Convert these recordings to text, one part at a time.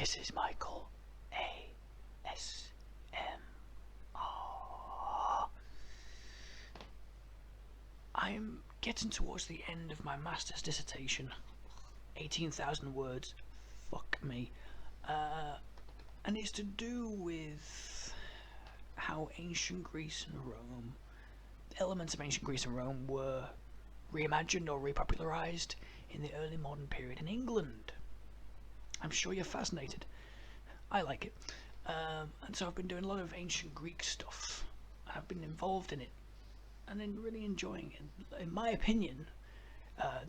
This is Michael ASMR. I'm getting towards the end of my master's dissertation. 18,000 words. Fuck me. And it's to do with how ancient Greece and Rome, the elements of ancient Greece and Rome, were reimagined or repopularized in the early modern period in England. I'm sure you're fascinated. I like it. And so I've been doing a lot of ancient Greek stuff. I've been involved in it and then really enjoying it. In my opinion,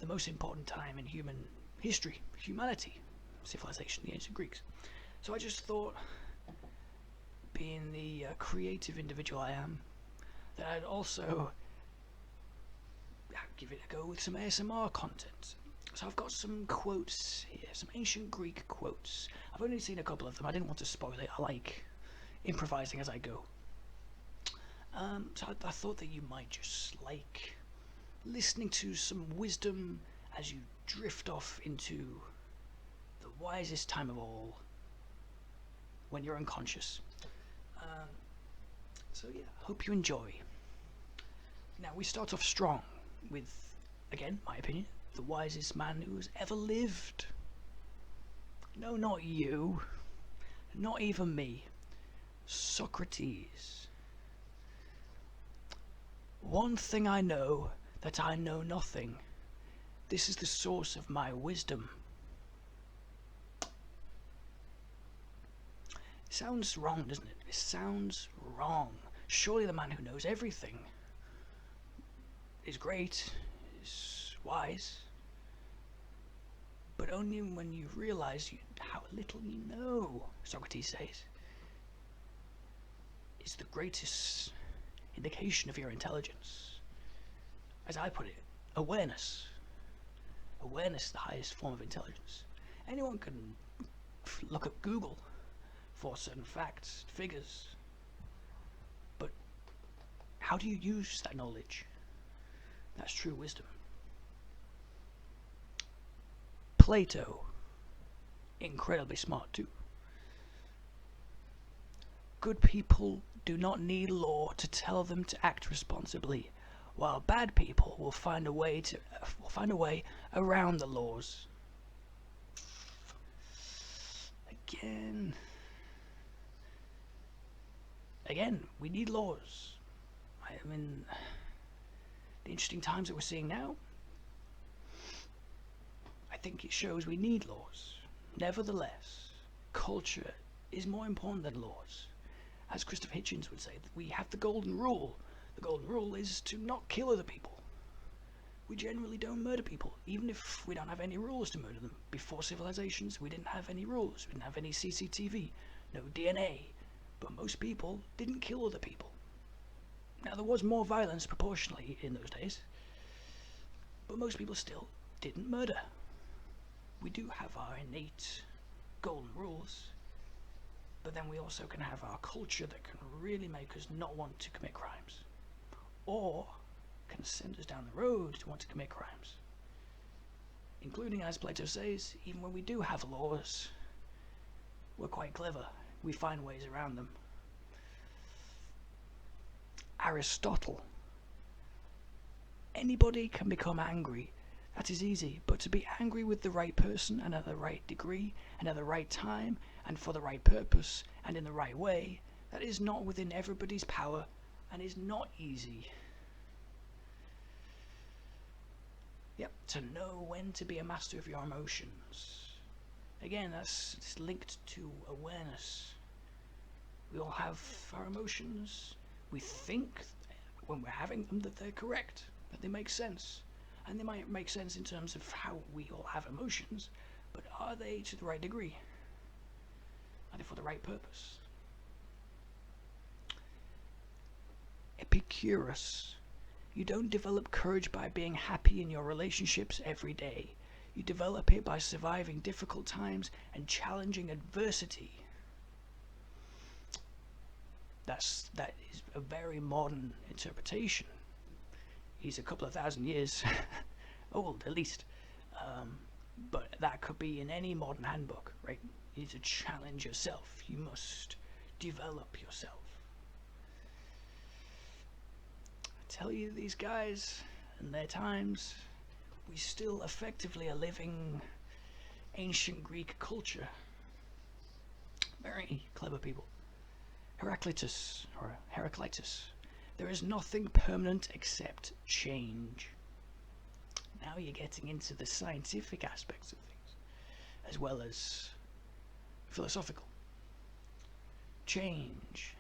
the most important time in human history, humanity, civilization, the ancient Greeks. So I just thought, being the creative individual I am, that I'd also give it a go with some ASMR content. So I've got some quotes here, some ancient Greek quotes. I've only seen a couple of them. I didn't want to spoil it. I like improvising as I go. So I thought that you might just like listening to some wisdom as you drift off into the wisest time of all, when you're unconscious. So yeah, hope you enjoy. Now we start off strong with, again, my opinion, the wisest man who has ever lived. No, not you. Not even me. Socrates. One thing I know, that I know nothing. This is the source of my wisdom. Sounds wrong, doesn't it? It sounds wrong. Surely the man who knows everything is great, is wise, but only when you realize how little you know, Socrates says, is the greatest indication of your intelligence. As I put it, awareness. Awareness is the highest form of intelligence. Anyone can look at Google for certain facts, figures, but how do you use that knowledge? That's true wisdom. Plato, incredibly smart too. Good people do not need law to tell them to act responsibly, while bad people will find a way around the laws. Again, we need laws. I mean, the interesting times that we're seeing now, I think it shows we need laws. Nevertheless, culture is more important than laws. As Christopher Hitchens would say, we have the golden rule. The golden rule is to not kill other people. We generally don't murder people, even if we don't have any rules to murder them. Before civilizations, we didn't have any rules. We didn't have any CCTV, no DNA. But most people didn't kill other people. Now, there was more violence proportionally in those days, but most people still didn't murder. We do have our innate golden rules, but then we also can have our culture that can really make us not want to commit crimes, or can send us down the road to want to commit crimes. Including, as Plato says, even when we do have laws, we're quite clever. We find ways around them. Aristotle. Anybody can become angry. That is easy. But to be angry with the right person and at the right degree and at the right time and for the right purpose and in the right way, that is not within everybody's power and is not easy. Yep, to know when to be a master of your emotions. Again, it's linked to awareness. We all have our emotions. We think when we're having them that they're correct, that they make sense. And they might make sense in terms of how we all have emotions, but are they to the right degree? Are they for the right purpose? Epicurus. You don't develop courage by being happy in your relationships every day. You develop it by surviving difficult times and challenging adversity. That is a very modern interpretation. He's a couple of thousand years old, at least. But that could be in any modern handbook, right? You need to challenge yourself. You must develop yourself. I tell you, these guys and their times, we still effectively are living ancient Greek culture. Very clever people. Heraclitus, there is nothing permanent except change. Now you're getting into the scientific aspects of things, as well as philosophical. Change.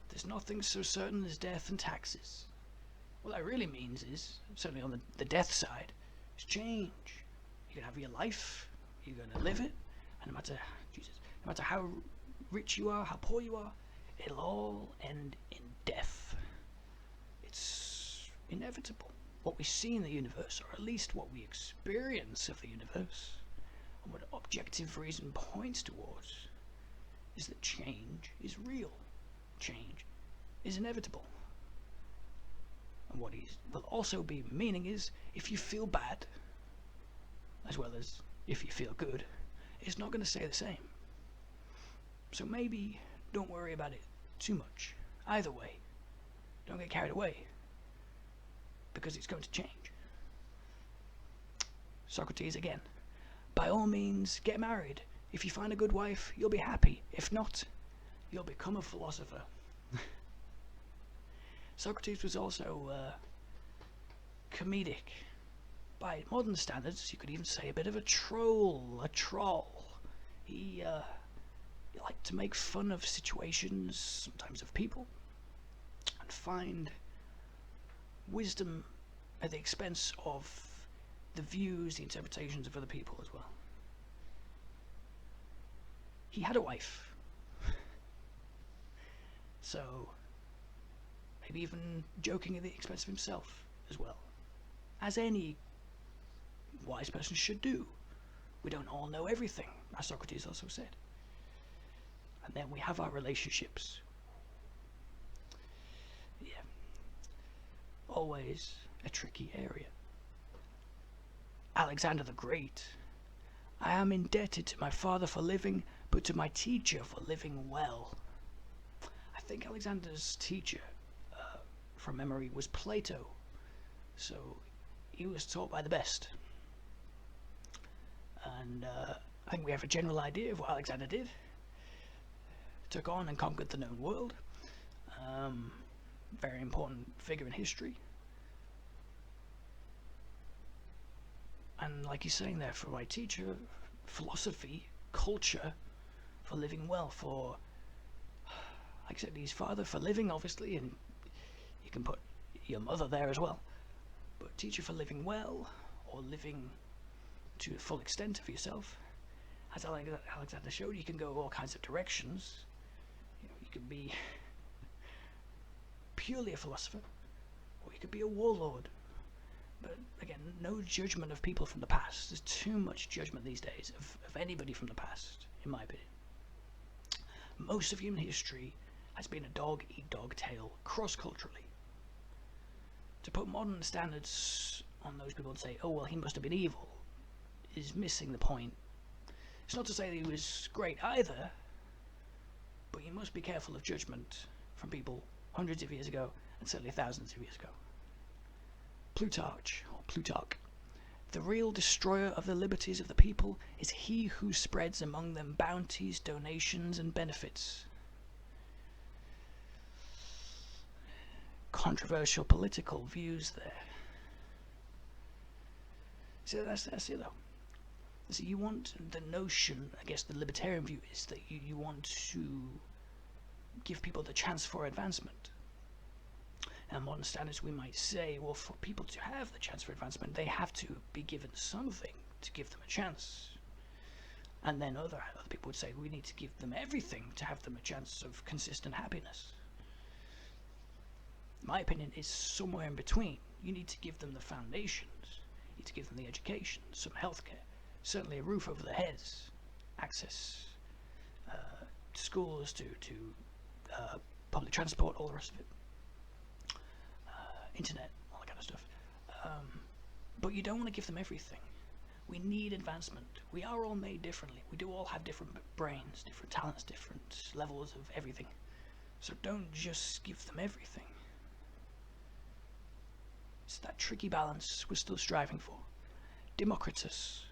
There's nothing so certain as death and taxes. What that really means is, certainly on the death side, is change. You're going to have your life, you're going to live it, and no matter how rich you are, how poor you are, it'll all end in death. It's inevitable. What we see in the universe, or at least what we experience of the universe, and what objective reason points towards, is that change is real. Change is inevitable. And what will also be meaning is, if you feel bad, as well as if you feel good, it's not going to stay the same. So maybe don't worry about it too much. Either way, don't get carried away, because it's going to change. Socrates again. By all means, get married. If you find a good wife, you'll be happy. If not, you'll become a philosopher. Socrates was also comedic. By modern standards, you could even say a bit of a troll. He liked to make fun of situations, sometimes of people, and find wisdom at the expense of the views, the interpretations of other people as well. He had a wife, so maybe even joking at the expense of himself as well, as any wise person should do. We don't all know everything, as Socrates also said. And then we have our relationships. Yeah. Always a tricky area. Alexander the Great. I am indebted to my father for living, but to my teacher for living well. I think Alexander's teacher, from memory, was Plato. So he was taught by the best. And I think we have a general idea of what Alexander did. Took on and conquered the known world. Very important figure in history. And like he's saying there, for my teacher, philosophy, culture, for living well, for, like I said, his father for living, obviously, and you can put your mother there as well. But teacher for living well, or living to the full extent of yourself. As Alexander showed, you can go all kinds of directions. You can be purely a philosopher, or you could be a warlord. But again, no judgment of people from the past. There's too much judgment these days of anybody from the past, in my opinion. Most of human history has been a dog-eat-dog tale, cross-culturally. To put modern standards on those people and say, oh, well, he must have been evil, is missing the point. It's not to say that he was great either, but you must be careful of judgment from people hundreds of years ago, and certainly thousands of years ago. Plutarch. The real destroyer of the liberties of the people is he who spreads among them bounties, donations, and benefits. Controversial political views there. So that's it though. So you want the notion, I guess the libertarian view is that you want to give people the chance for advancement. And modern standards, we might say, well, for people to have the chance for advancement, they have to be given something to give them a chance. And then other people would say, we need to give them everything to have them a chance of consistent happiness. My opinion is somewhere in between. You need to give them the foundations. You need to give them the education, some healthcare, certainly a roof over their heads, access to schools, to public transport, all the rest of it. Internet, all that kind of stuff. But you don't want to give them everything. We need advancement. We are all made differently. We do all have different brains, different talents, different levels of everything. So don't just give them everything. It's that tricky balance we're still striving for. Democritus.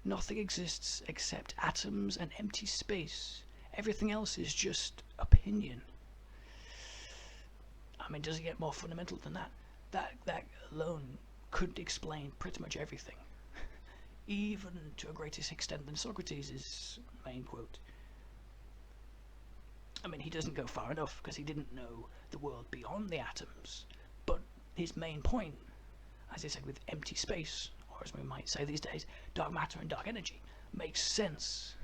Nothing exists except atoms and empty space. Everything else is just opinion. I mean, does it get more fundamental than that? That alone could explain pretty much everything. Even to a greater extent than Socrates' main quote. I mean, he doesn't go far enough because he didn't know the world beyond the atoms. But his main point, as I said, with empty space, or as we might say these days, dark matter and dark energy, makes sense.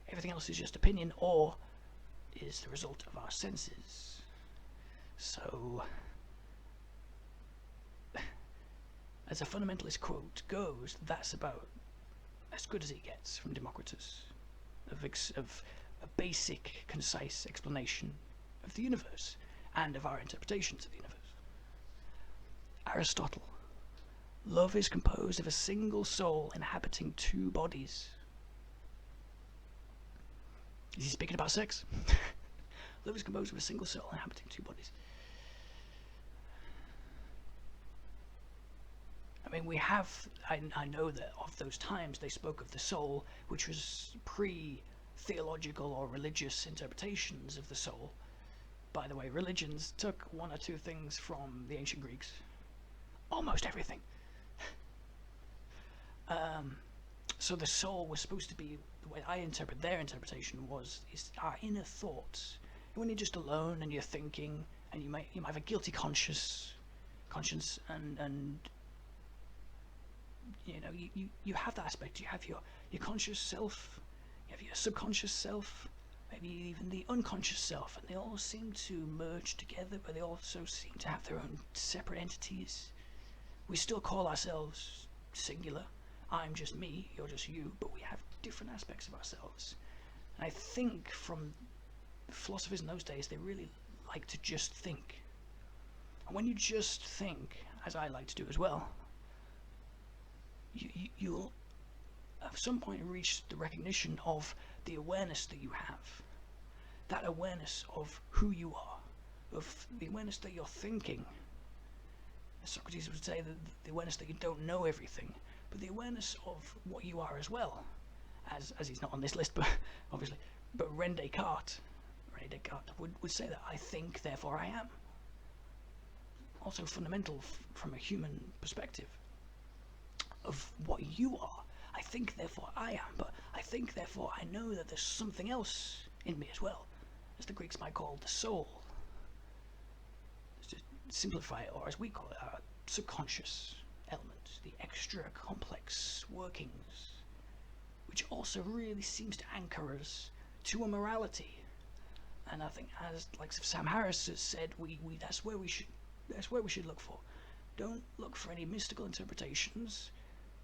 Everything else is just opinion, or is the result of our senses. So, as a fundamentalist quote goes, that's about as good as it gets from Democritus, of a basic, concise explanation of the universe and of our interpretations of the universe. Aristotle. Love is composed of a single soul inhabiting two bodies. Is he speaking about sex? Love is composed of a single soul inhabiting two bodies. I mean, we have, I know that of those times they spoke of the soul, which was pre-theological or religious interpretations of the soul. By the way, religions took one or two things from the ancient Greeks. Almost everything. So the soul was supposed to be, the way I interpret their interpretation is our inner thoughts. When you're just alone and you're thinking, and you might have a guilty conscience, and you know, you have that aspect. You have your conscious self, you have your subconscious self, maybe even the unconscious self, and they all seem to merge together, but they also seem to have their own separate entities. We still call ourselves singular. I'm just me, you're just you, but we have different aspects of ourselves. And I think from philosophers in those days, they really like to just think. And when you just think, as I like to do as well, you'll at some point reach the recognition of the awareness that you have. That awareness of who you are, of the awareness that you're thinking. As Socrates would say, the awareness that you don't know everything, but the awareness of what you are as well. As he's not on this list, but obviously, but René Descartes would say that I think, therefore I am. Also fundamental from a human perspective of what you are. I think, therefore I am, but I think, therefore I know that there's something else in me as well, as the Greeks might call the soul. To simplify it, or as we call it, our subconscious element, the extra complex workings, which also really seems to anchor us to a morality. And I think, as like Sam Harris has said, that's where we should look for. Don't look for any mystical interpretations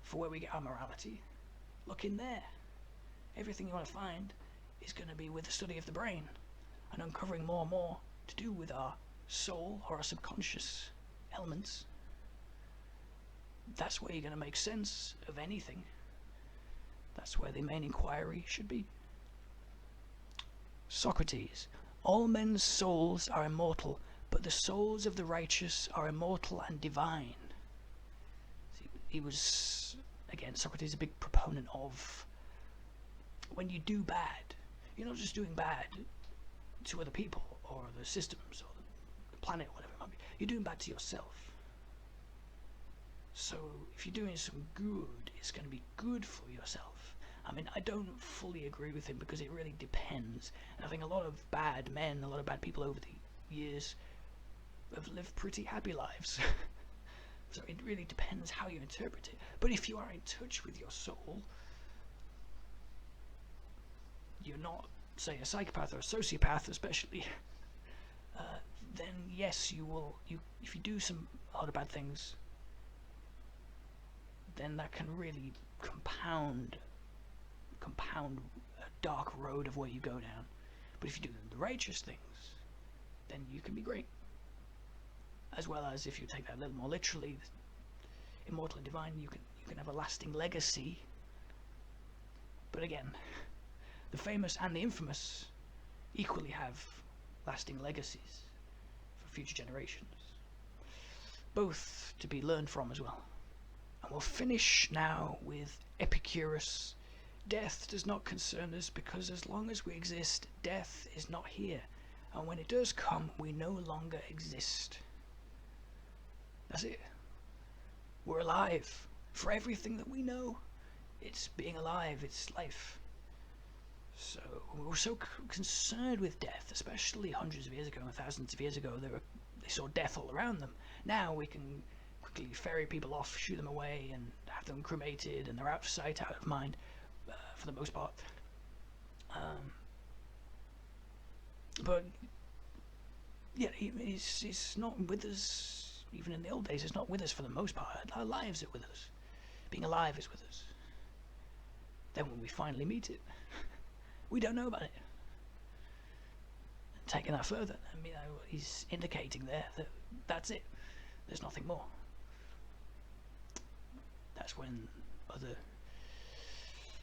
for where we get our morality. Look in there. Everything you want to find is going to be with the study of the brain and uncovering more and more to do with our soul or our subconscious elements. That's where you're going to make sense of anything. That's where the main inquiry should be. Socrates. All men's souls are immortal, but the souls of the righteous are immortal and divine. See, he was, again, Socrates, a big proponent of when you do bad, you're not just doing bad to other people or the systems or the planet or whatever it might be. You're doing bad to yourself. So if you're doing some good, it's going to be good for yourself. I mean, I don't fully agree with him because it really depends. And I think a lot of bad men, a lot of bad people over the years have lived pretty happy lives. So it really depends how you interpret it. But if you are in touch with your soul, you're not, say, a psychopath or a sociopath especially, then yes, you will. If you do a lot of bad things, then that can really compound a dark road of where you go down. But if you do the righteous things, then you can be great. As well as, if you take that a little more literally, immortal and divine, can have a lasting legacy. But again, the famous and the infamous equally have lasting legacies for future generations, both to be learned from as well. And we'll finish now with Epicurus. Death does not concern us, because as long as we exist, death is not here, and when it does come, we no longer exist. That's it. We're alive. For everything that we know, it's being alive, it's life. So we're so concerned with death, especially hundreds of years ago and thousands of years ago. They saw death all around them. Now we can quickly ferry people off, shoot them away, and have them cremated, and they're out of sight, out of mind, for the most part. But yeah, it's not with us. Even in the old days, it's not with us for the most part. Our lives are with us. Being alive is with us. Then when we finally meet it, we don't know about it. And taking that further, I mean, he's indicating there that that's it. There's nothing more. That's when other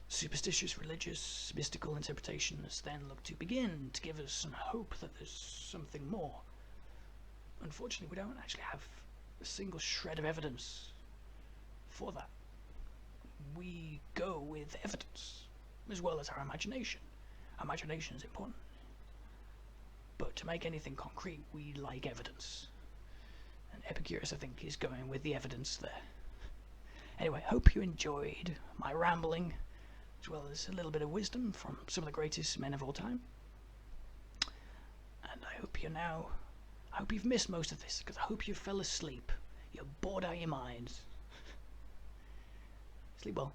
superstitious, religious, mystical interpretations then look to begin to give us some hope that there's something more. Unfortunately, we don't actually have a single shred of evidence for that. We go with evidence as well as our imagination. Our imagination is important. But to make anything concrete, we like evidence. And Epicurus, I think, is going with the evidence there. Anyway, hope you enjoyed my rambling, as well as a little bit of wisdom from some of the greatest men of all time. And I hope you've missed most of this, because I hope you fell asleep. You're bored out of your minds. Sleep well.